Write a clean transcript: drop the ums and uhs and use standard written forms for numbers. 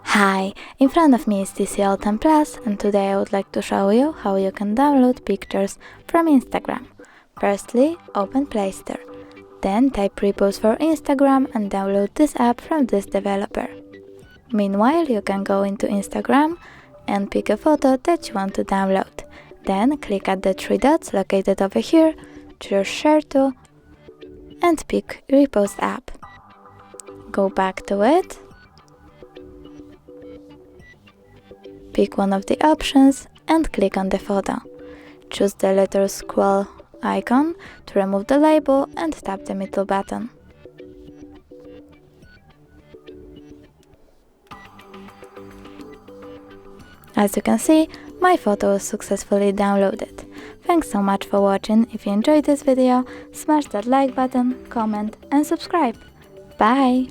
Hi, in front of me is TCL 10 Plus, and today I would like to show you how you can download pictures from Instagram. Firstly, open Play Store. Then type repos for Instagram and download this app from this developer. Meanwhile, you can go into Instagram and pick a photo that you want to download. Then click at the three dots located over here, choose Share To, and pick Repost app. Go back to it. Pick one of the options and click on the photo. Choose the letter scroll icon to remove the label and tap the middle button. As you can see, my photo was successfully downloaded. Thanks so much for watching. If you enjoyed this video, smash that like button, comment and subscribe. Bye!